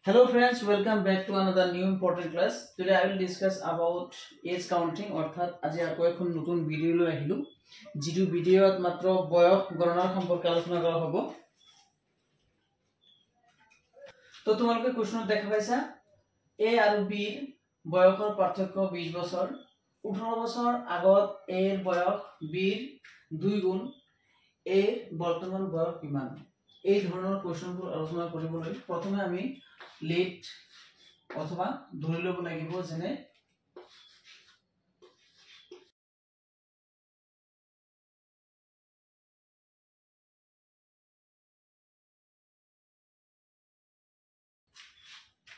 Hello friends, welcome back to another new important class. Today I will discuss about age counting অর্থাৎ আজি আকৌ এখন নতুন video লৈ আহিলো যেটো ভিডিওত মাত্ৰ বয়স গণনাৰ সম্পৰ্কে আলোচনা কৰা হ'ব। তো তোমালোকে কোৱেশ্চনত দেখা পাইছা A আৰু B ৰ বয়সৰ পাৰ্থক্য 20 বছৰ 18 বছৰ আগত A ৰ বয়স B ৰ 2 গুণ A ৰ বৰ্তমান বয়স কিমান এই ধৰণৰ কোৱেশ্চনবোৰ আলোচনা কৰিবলৈ প্ৰথমে আমি লেট অথবা ধৰি লব লাগিব যেনে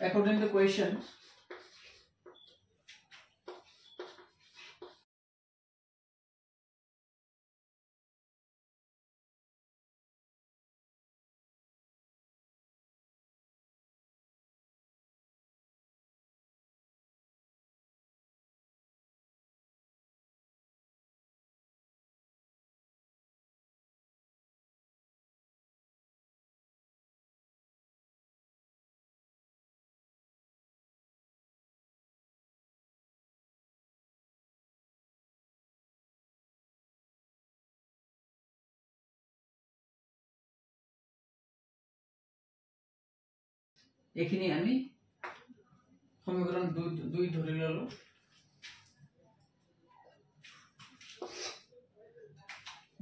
according to the question এখিনি আমি সমীকরণ 2 ধৰি ললো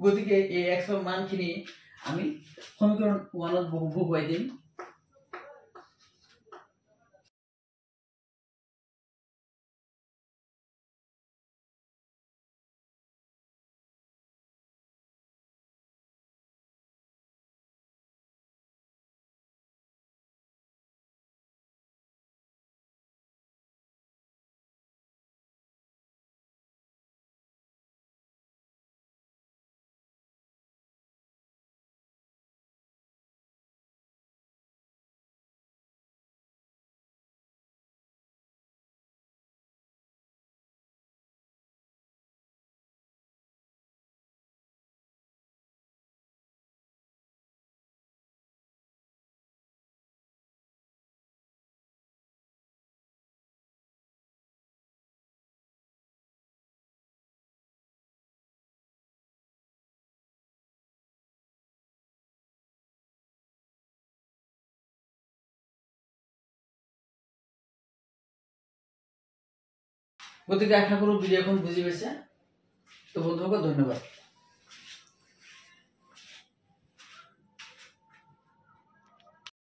গতিকে এই x ৰ মানখিনি আমি সমীকরণ 1 ত বহুৱাই দিম গতিকে আশা কৰো ভিডিওখন বুজি পাইছে তো বন্ধুসকল ধন্যবাদ।